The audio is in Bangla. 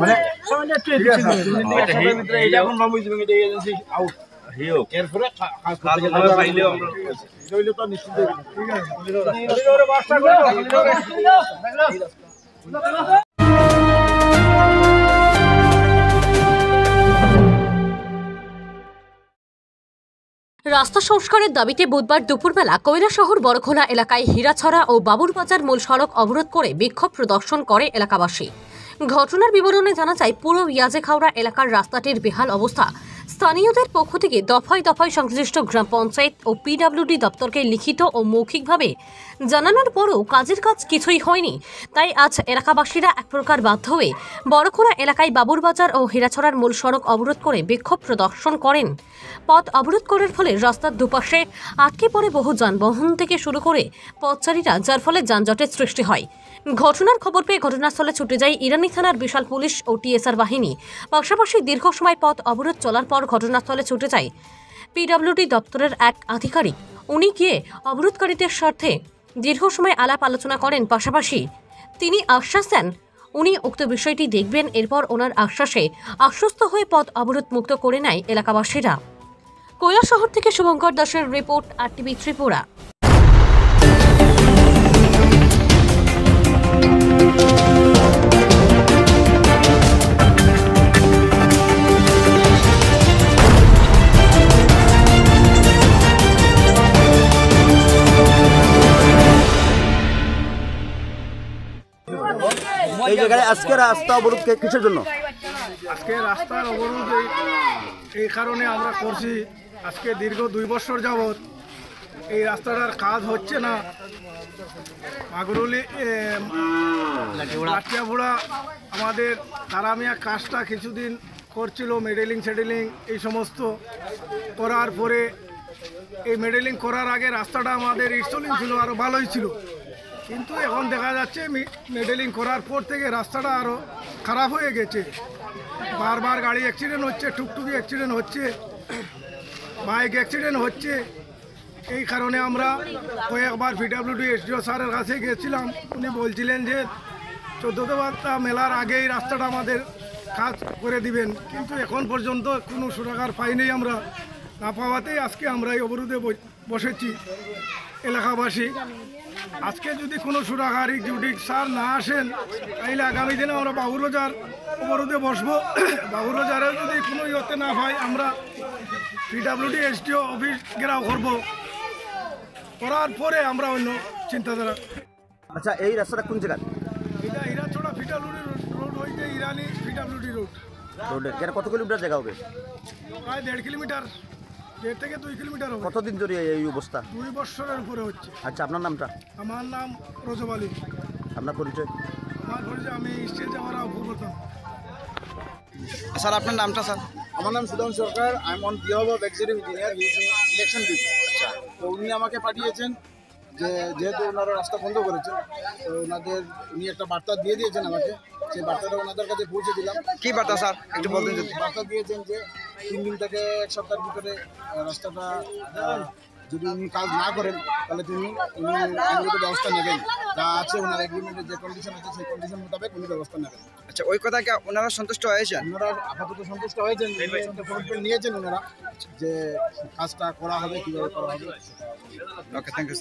মানে সামান্য একটু এটা এখন মামুই দিবেন এটা এজেন্সি আউট হিও এরপরে কাজ করতে গেলে পাইলে আমরা রইলে তো নিশ্চিত ঠিক আছে ওরে বাসটা করে রাস্তা সংস্কারের দাবিতে বুধবার দুপুরবেলা কৈলাসহর বড়খোলা এলাকায় হীরাছড়া ও বাবুরবাজার মূল সড়ক অবরোধ করে বিক্ষোভ প্রদর্শন করে এলাকাবাসী। ঘটনার বিবরণে জানা যায়, পুরো ইয়াজেখাওড়া এলাকার রাস্তাটির বেহাল অবস্থা। স্থানীয়দের পক্ষ থেকে দফায় দফায় সংশ্লিষ্ট গ্রাম পঞ্চায়েত ও পিডব্লিউডি দপ্তরকে লিখিত ও মৌখিকভাবে জানানোর পরও কাজের কাজ কিছুই হয়নি। তাই আজ এলাকাবাসীরা এক প্রকার বাধ্য হয়ে বড়খোলা এলাকায় বাবুরবাজার ও হীরাছড়ার মূল সড়ক অবরোধ করে বিক্ষোভ প্রদর্শন করেন। পথ অবরোধ করার ফলে রাস্তার দুপাশে আটকে পড়ে বহু যানবাহন থেকে শুরু করে পথচারীরা, যার ফলে যানজটের সৃষ্টি হয়। ঘটনার খবর পেয়ে ঘটনাস্থলে ছুটে যায় ইরানি থানার বিশাল পুলিশ ও টিএসআর বাহিনী। পাশাপাশি দীর্ঘ সময় পথ অবরোধ চলার পর ঘটনাস্থলে ছুটে যায় পিডব্লিউডি দপ্তরের এক আধিকারিক। উনি গিয়ে অবরোধকারীদের স্বার্থে দীর্ঘ সময় আলাপ আলোচনা করেন। পাশাপাশি তিনি আশ্বাস দেন উনি উক্ত বিষয়টি দেখবেন। এরপর ওনার আশ্বাসে আশ্বস্ত হয়ে পথ অবরোধ মুক্ত করে নেয় এলাকাবাসীরা। কৈলাসহর থেকে শুভঙ্কর দাসের রিপোর্ট, আরটিভি ত্রিপুরা। এই জায়গায় আজকে রাস্তা অবরোধ কিসের জন্য? আজকে রাস্তার অবরোধ এই কারণে আমরা করছি, আজকে দীর্ঘ 2 বছর যাবৎ এই রাস্তাটার কাজ হচ্ছে না। মাগুরুলি লাঠিয়াভুড়া আমাদের তারামিয়া কাজটা কিছুদিন করছিল, মেডেলিং সেডেলিং এই সমস্ত করার পরে, এই মেডেলিং করার আগে রাস্তাটা আমাদের ইনস্টলিং ছিল, আরও ভালোই ছিল। কিন্তু এখন দেখা যাচ্ছে মেডেলিং করার পর থেকে রাস্তাটা আরও খারাপ হয়ে গেছে। বারবার গাড়ি অ্যাক্সিডেন্ট হচ্ছে, টুকটুকি অ্যাক্সিডেন্ট হচ্ছে, বাইক অ্যাক্সিডেন্ট হচ্ছে। এই কারণে আমরা কয়েকবার পিডব্লিউডি এসডিও স্যারের কাছে গেছিলাম। উনি বলছিলেন যে 14 মেলার আগেই রাস্তাটা আমাদের কাজ করে দিবেন, কিন্তু এখন পর্যন্ত কোনো সুরাগার পাইনি। আমরা না পাওয়াতেই আজকে আমরা এই অবরোধে বসেছি এলাকাবাসী। আজকে যদি কোনো সুরাগার এক্সিকিউটিভ স্যার না আসেন, তাহলে আগামী দিনে আমরা বাবুরবাজার অবরোধে বসবো। বাবুরবাজারে যদি কোনো ইয়েতে না হয়, আমরা পিডব্লিউডি এসডিও অফিস ঘেরাও করবো, করার পরে আমরা অন্য চিন্তাধারা। আচ্ছা, এই রাস্তাটা কোন জায়গা? এটা হীরাছড়া পিডব্লিউডি রোড হইতে ইরানি পিডব্লিউডি রোডের কেন কত কিলোমিটার জায়গা হবে? প্রায় 1.5 কিলোমিটার, 1.5 থেকে 2 কিলোমিটার হবে। কতদিন ধরে এই অবস্থা? 2 বছরের উপরে হচ্ছে। আচ্ছা, আপনার নামটা? আমার নাম রজব আলী। আপনার পরিচয়? আমার পরিচয়, আমি স্টেট যাওয়ার অভিজ্ঞতা। স্যার, আপনার নামটা? স্যার, আমার নাম Sudam Sarkar. I am on behalf of executive engineer election duty. আচ্ছা, তো উনি আমাকে পাঠিয়েছেন যে যেহেতু ওনারা রাস্তা বন্ধ করেছে, তো উনি একটা বার্তা দিয়ে দিয়েছেন আমাকে। সেই বার্তাটা ওনাদের কাছে পৌঁছে দিলাম। কি বার্তা স্যার, একটু বলতেন? বার্তা দিয়েছেন যে 3 দিন থেকে 1 সপ্তাহের ভিতরে রাস্তাটা যদি উনি কাজ না করেন, তাহলে উনি আইনগত ব্যবস্থা নেবেন। যা আছে ওনার এগ্রিমেন্টের যে কন্ডিশন আছে, সেই কন্ডিশন মোতাবেক উনি ব্যবস্থা নেবেন। আচ্ছা, ওই কথা কি ওনারা সন্তুষ্ট হয়েছেন? ওনারা আপাতত সন্তুষ্ট হয়েছেন, কমিটমেন্ট নিয়েছেন ওনারা যে কাজটা করা হবে, কীভাবে করা হবে। ওকে, থ্যাংক ইউ।